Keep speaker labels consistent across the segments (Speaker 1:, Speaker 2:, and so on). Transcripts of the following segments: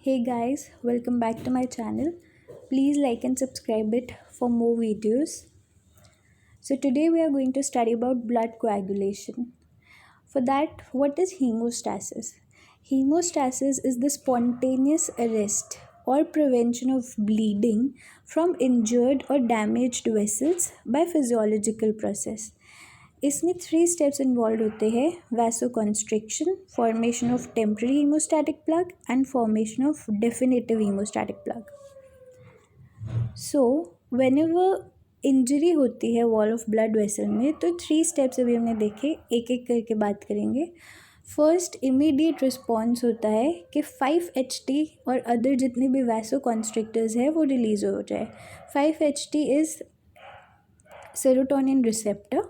Speaker 1: Hey guys, welcome back to my channel. Please like and subscribe it for more videos. So today we are going to study about blood coagulation. For that, what is hemostasis? Hemostasis is the spontaneous arrest or prevention of bleeding from injured or damaged vessels by physiological process. इसमें 3 steps involve होते हैं: vasoconstriction, formation of temporary haemostatic plug and formation of definitive haemostatic plug. So whenever injury होती है wall of blood vessel में, तो 3 steps अभी हमने देखे, एक एक करके बात करेंगे. फर्स्ट, इमीडिएट रिस्पॉन्स होता है कि 5-HT और अदर जितने भी वैसोकॉन्स्ट्रिक्टर्स हैं वो रिलीज़ हो जाए. 5-HT is serotonin receptor.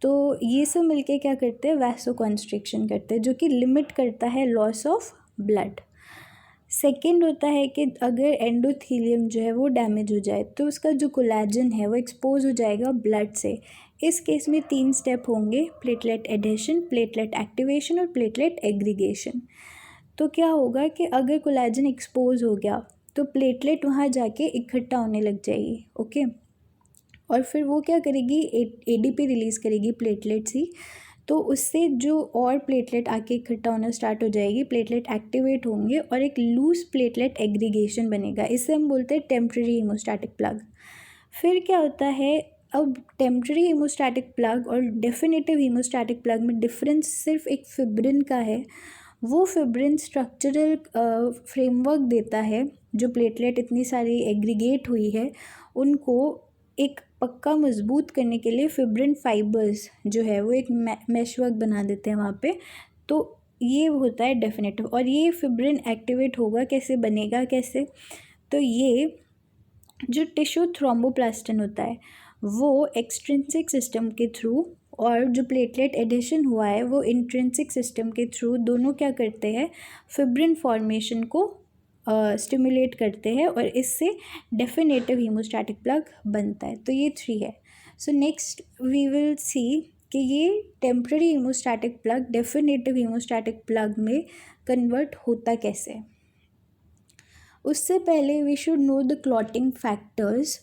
Speaker 1: तो ये सब मिलके क्या करते हैं, वैसोकॉन्स्ट्रिक्शन करते हैं, जो कि लिमिट करता है लॉस ऑफ ब्लड. सेकेंड होता है कि अगर एंडोथीलियम जो है वो डैमेज हो जाए तो उसका जो कोलेजन है वो एक्सपोज हो जाएगा ब्लड से. इस केस में 3 स्टेप होंगे: प्लेटलेट एडेशन, प्लेटलेट एक्टिवेशन और प्लेटलेट एग्रीगेशन. तो क्या होगा कि अगर कोलेजन एक्सपोज हो गया तो प्लेटलेट वहाँ जाके इकट्ठा होने लग जाएगी. ओके, और फिर वो क्या करेगी, एडीपी रिलीज़ करेगी प्लेटलेट्स ही. तो उससे जो और प्लेटलेट आके इकट्ठा होना स्टार्ट हो जाएगी, प्लेटलेट एक्टिवेट होंगे और एक लूज प्लेटलेट एग्रीगेशन बनेगा. इसे हम बोलते हैं टेम्पररी हीमोस्टैटिक प्लग. फिर क्या होता है, अब टेम्पररी हीमोस्टैटिक प्लग और डेफिनेटिव हीमोस्टैटिक प्लग में डिफरेंस सिर्फ एक फिब्रिन का है. वो फिब्रिन स्ट्रक्चरल फ्रेमवर्क देता है. जो प्लेटलेट इतनी सारी एग्रीगेट हुई है उनको एक पक्का मजबूत करने के लिए फिब्रिन फाइबर्स जो है वो एक मैश वर्क बना देते हैं वहाँ पे. तो ये होता है डेफिनेटिव. और ये फिब्रिन एक्टिवेट होगा कैसे, बनेगा कैसे, तो ये जो टिश्यू थ्रोम्बोप्लास्टिन होता है वो एक्सट्रिंसिक सिस्टम के थ्रू और जो प्लेटलेट एडिशन हुआ है वो इंट्रिंसिक सिस्टम के थ्रू, दोनों क्या करते हैं, फिब्रिन फॉर्मेशन को स्टिमुलेट करते हैं और इससे डेफिनेटिव हीमोस्टैटिक प्लग बनता है. तो ये 3 है. So next we will see कि ये temporary haemostatic plug definitive haemostatic plug में कन्वर्ट होता कैसे है. उससे पहले we should know the clotting factors.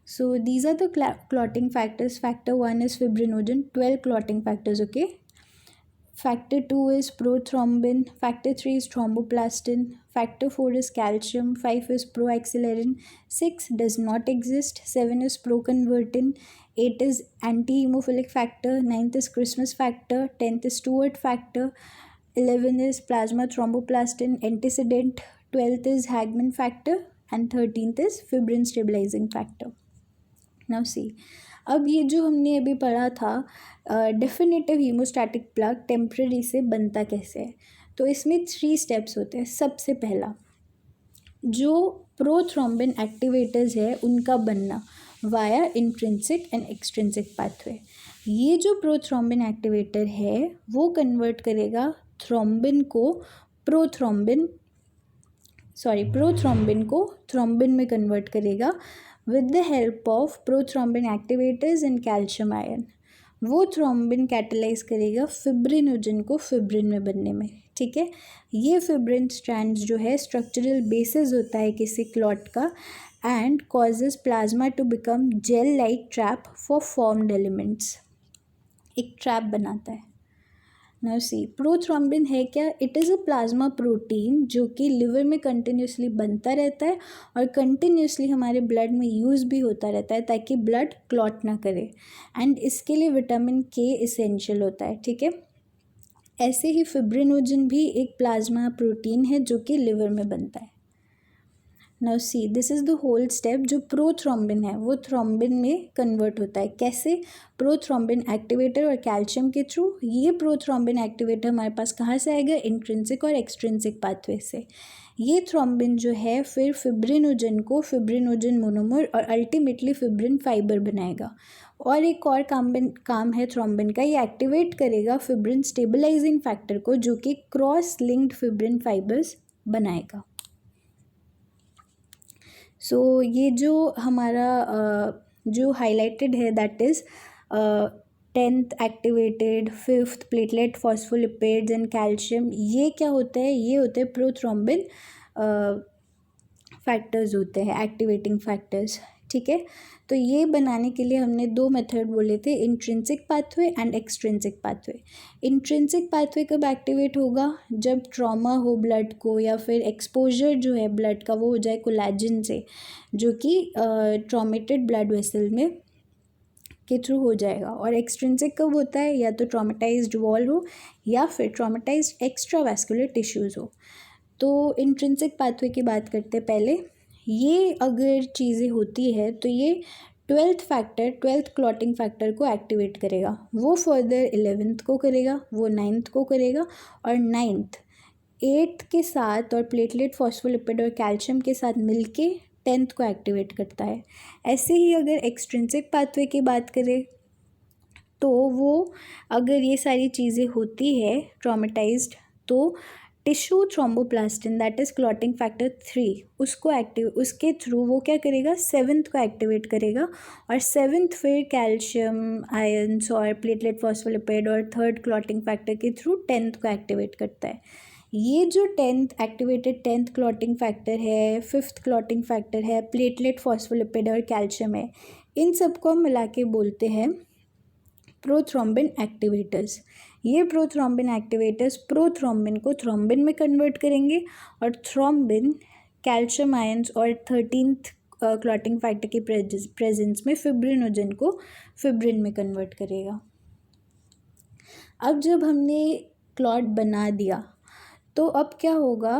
Speaker 1: So these are the clotting factors. Factor 1 is fibrinogen, 12 clotting factors. Okay, Factor 2 is prothrombin, Factor 3 is thromboplastin, Factor 4 is calcium, 5 is proaxillerin, 6 does not exist, 7 is proconvertin, 8 is anti-hemophilic factor, 9th is Christmas factor, 10th is Stewart factor, 11 is plasma thromboplastin antecedent, 12th is Hagman factor, and 13th is fibrin stabilizing factor. Now see, अब ये जो हमने अभी पढ़ा था definitive haemostatic plug temporary से बनता कैसे है, तो इसमें 3 स्टेप्स होते हैं. सबसे पहला, जो प्रोथ्रोम्बिन एक्टिवेटर्स है उनका बनना via intrinsic and extrinsic pathway. ये जो प्रोथ्रोम्बिन एक्टिवेटर है वो कन्वर्ट करेगा थ्रोम्बिन को प्रोथ्रोम्बिन को थ्रोम्बिन में कन्वर्ट करेगा with the help of prothrombin activators and calcium ion. वो थ्रोम्बिन कैटलाइज करेगा फिब्रिनोजन को फिब्रिन में बनने में. ठीक है, ये फिब्रिन स्ट्रैंड्स जो है स्ट्रक्चरल बेसिस होता है किसी क्लॉट का and causes plasma to become gel like trap for formed elements. एक ट्रैप बनाता है. नाउ सी, प्रोथ्रोम्बिन है क्या, it is a plasma protein जो कि लिवर में कंटिन्यूसली बनता रहता है और कंटिन्यूसली हमारे ब्लड में यूज़ भी होता रहता है ताकि ब्लड क्लॉट ना करे. एंड इसके लिए विटामिन के इसेंशियल होता है. ठीक है, ऐसे ही फिब्रिनोजन भी एक प्लाज्मा प्रोटीन है जो कि लिवर में बनता है. Now see, this is the whole step. जो प्रोथ्रोम्बिन है वो थ्रोम्बिन में कन्वर्ट होता है. कैसे, प्रोथ्रोम्बिन एक्टिवेटर और कैल्शियम के थ्रू. ये प्रोथ्रोम्बिन एक्टिवेटर हमारे पास कहाँ से आएगा, इंट्रिंसिक और एक्सट्रिंसिक पाथवे से. ये थ्रोम्बिन जो है फिर फिब्रिनोजन को फिब्रिनोजन मोनोमर और अल्टीमेटली फिब्रिन फाइबर बनाएगा. और एक और काम है थ्रोम्बिन का, ये एक्टिवेट करेगा फिब्रिन स्टेबलाइजिंग फैक्टर को जो कि क्रॉस लिंक्ड फिब्रिन फाइबर्स बनाएगा. सो ये जो हमारा जो हाईलाइटेड है that is 10th activated, 5th platelet phospholipids and calcium. ये क्या होता है, ये होते हैं प्रोथ्रोम्बिन फैक्टर्स होते हैं, एक्टिवेटिंग फैक्टर्स, ठीक है। तो ये बनाने के लिए हमने दो मेथड बोले थे, intrinsic pathway and extrinsic pathway. Intrinsic pathway कब एक्टिवेट होगा, जब ट्रॉमा हो ब्लड को, या फिर एक्सपोजर जो है ब्लड का वो हो जाए कोलेजन से, जो कि ट्रॉमेटेड ब्लड वेसल में के थ्रू हो जाएगा। और एक्सट्रिंसिक कब होता है, या तो ट्रॉमेटाइज्ड वॉल हो या फिर ट्रॉमेटाइज्ड एक्स्ट्रावैस्कुलर टिश्यूज़ हो। तो इंट्रिंसिक पाथवे की बात करते हैं पहले। ये अगर चीज़ें होती है तो ये ट्वेल्थ क्लॉटिंग फैक्टर को एक्टिवेट करेगा, वो फर्दर 11th को करेगा, वो 9th को करेगा, और 9th 8th के साथ और प्लेटलेट फॉस्फोलिपिड और कैल्शियम के साथ मिलके 10th को एक्टिवेट करता है। ऐसे ही अगर एक्सट्रिंसिक पाथवे की बात करें तो वो अगर ये सारी चीज़ें होती है ट्रॉमेटाइज्ड, तो tissue thromboplastin that is clotting factor 3 उसके थ्रू वो क्या करेगा, 7th को एक्टिवेट करेगा, और 7th फिर कैल्शियम आयंस और प्लेटलेट फॉस्फोलिपिड और 3rd क्लॉटिंग फैक्टर के थ्रू 10th को एक्टिवेट करता है। ये जो 10th क्लॉटिंग फैक्टर है, 5th क्लॉटिंग फैक्टर है, प्लेटलेट फॉस्फोलिपिड और कैल्शियम है, इन सबको हम मिला के बोलते हैं प्रोथ्रोम्बिन एक्टिवेटर्स। ये प्रोथ्रोम्बिन एक्टिवेटर्स प्रोथ्रोम्बिन को थ्रोम्बिन में कन्वर्ट करेंगे, और थ्रोम्बिन कैल्शियम आयंस और 13th क्लॉटिंग फैक्टर की प्रेजेंस में फिब्रिनोजन को फिब्रिन में कन्वर्ट करेगा। अब जब हमने क्लॉट बना दिया तो अब क्या होगा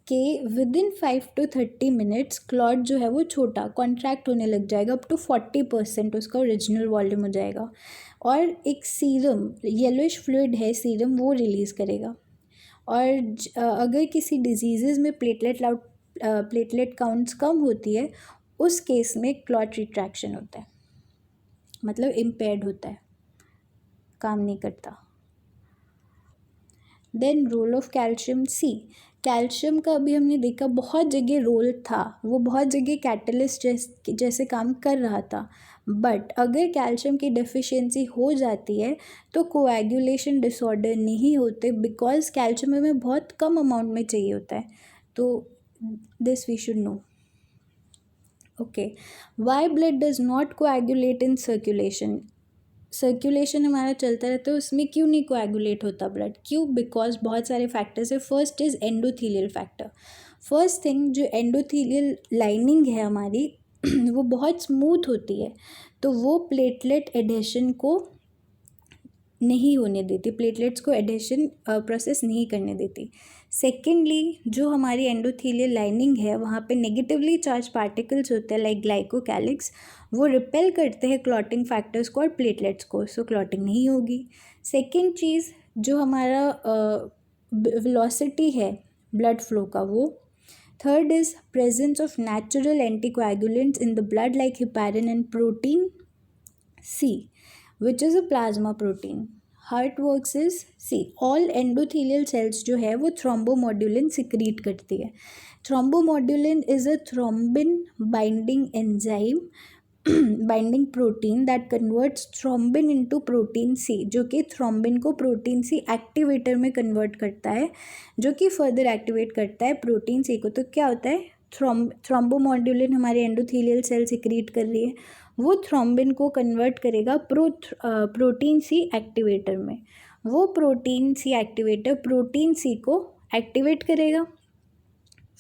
Speaker 1: कि विदिन 5 to 30 मिनट्स क्लॉट जो है वो छोटा कॉन्ट्रैक्ट होने लग जाएगा, अप टू 40% उसका ओरिजिनल वॉल्यूम हो जाएगा, और एक सीरम येलोइश फ्लूइड है सीरम, वो रिलीज़ करेगा। और अगर किसी डिजीज़ में प्लेटलेट काउंट्स कम होती है, उस केस में क्लॉट रिट्रैक्शन होता है, मतलब इम्पेयर्ड होता है, काम नहीं करता। Then role of calcium see. Calcium का अभी हमने देखा बहुत जगह रोल था, वो बहुत जगह कैटलिस्ट जैसे काम कर रहा था, बट अगर कैल्शियम की डेफिशिएंसी हो जाती है तो कोएगुलेशन डिसऑर्डर नहीं होते, बिकॉज कैल्शियम हमें बहुत कम अमाउंट में चाहिए होता है। तो this we should know. Okay, why blood does not coagulate in circulation हमारा चलता रहता है, उसमें क्यों नहीं कोएगुलेट होता ब्लड, क्यों, बिकॉज बहुत सारे फैक्टर्स है। First is endothelial factor. First thing, जो एंडोथीलियल लाइनिंग है हमारी वो बहुत स्मूथ होती है, तो वो प्लेटलेट एडेशन को नहीं होने देती, प्लेटलेट्स को एडेशन प्रोसेस नहीं करने देती। सेकेंडली, जो हमारी एंडोथीलियल लाइनिंग है वहाँ पे नेगेटिवली चार्ज पार्टिकल्स होते हैं लाइक ग्लाइकोकैलिक्स, वो रिपेल करते हैं क्लॉटिंग फैक्टर्स को और प्लेटलेट्स को, सो क्लॉटिंग नहीं होगी। सेकेंड चीज़, जो हमारा वेलोसिटी है ब्लड फ्लो का, वो। Third is presence of natural anticoagulants in the blood like heparin and protein C, which is a plasma protein. How it works is, see, all endothelial cells जो है वो thrombomodulin secrete करती है। Thrombomodulin is a thrombin binding enzyme binding protein that converts thrombin into protein C, जो कि thrombin को protein C activator में convert करता है, जो कि फर्दर एक्टिवेट करता है प्रोटीन C को। तो क्या होता है, थ्रोम्बोमोड्यूलिन हमारे एंडोथीलियल सेल सिक्रीट कर रही है, वो थ्रोम्बिन को कन्वर्ट करेगा प्रोटीन सी एक्टिवेटर में। वो protein C activator protein C को एक्टिवेट करेगा,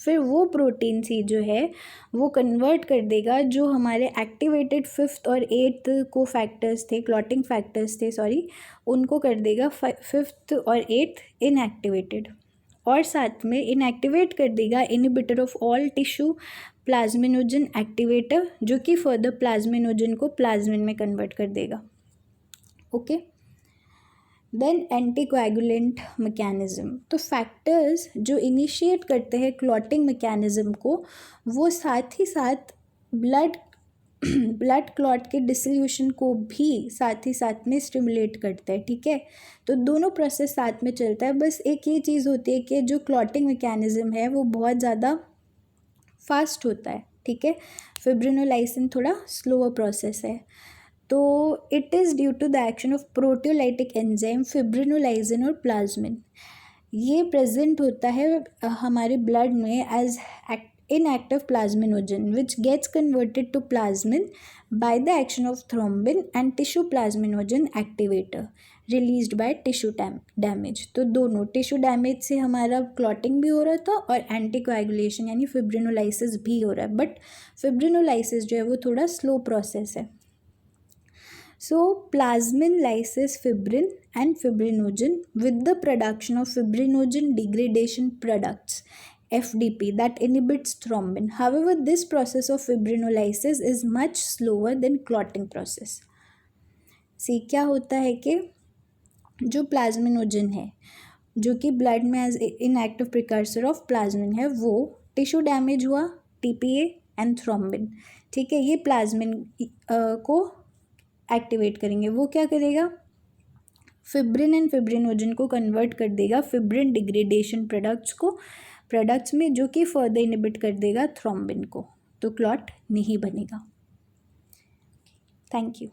Speaker 1: फिर वो प्रोटीन सी जो है वो कन्वर्ट कर देगा जो हमारे एक्टिवेटेड 5th और 8th को फैक्टर्स थे, क्लॉटिंग फैक्टर्स थे सॉरी, उनको कर देगा 5th और 8th इनएक्टिवेटेड, और साथ में इनएक्टिवेट कर देगा inhibitor of all tissue plasminogen activator, जो कि फर्दर प्लाज्मिनोजन को प्लाज्मिन में कन्वर्ट कर देगा। Okay, then anticoagulant mechanism. तो फैक्टर्स जो इनिशिएट करते हैं क्लॉटिंग मैकेनिज्म को, वो साथ ही साथ ब्लड क्लॉट के डिसोल्यूशन को भी साथ ही साथ में स्टिमुलेट करता है, ठीक है। तो दोनों प्रोसेस साथ में चलता है, बस एक ये चीज़ होती है कि जो क्लॉटिंग मैकेनिज्म है वो बहुत ज़्यादा फास्ट होता है, ठीक है। फिब्रिनोलाइसिन थोड़ा स्लोअर प्रोसेस है। तो it is due to the action of proteolytic enzyme fibrinolysin और प्लाज्मिन। ये प्रेजेंट होता है हमारे ब्लड में as inactive plasminogen which gets converted to plasmin by the action of thrombin and tissue plasminogen activator released by tissue damage। तो दोनों tissue damage से हमारा क्लॉटिंग भी हो रहा था और एंटीकोएगुलेशन यानी फिब्रिनोलाइसिस भी हो रहा है, बट फिब्रिनोलाइसिस जो है वो थोड़ा स्लो प्रोसेस है। So plasmin lyses fibrin and fibrinogen with the production of fibrinogen degradation products FDP that inhibits thrombin. However, this process of fibrinolysis is much slower than clotting process. See क्या होता है कि जो plasminogen है जो कि blood में as inactive precursor of plasmin है वो टिश्यू डैमेज हुआ TPA एंड थ्रोम्बिन, ठीक है, ये प्लाज्मिन को एक्टिवेट करेंगे। वो क्या करेगा, फिब्रिन एंड फिब्रिनोजन को कन्वर्ट कर देगा फिब्रिन डिग्रेडेशन प्रोडक्ट्स में जो कि फर्दर इनिबिट कर देगा थ्रोम्बिन को, तो क्लॉट नहीं बनेगा। Thank you.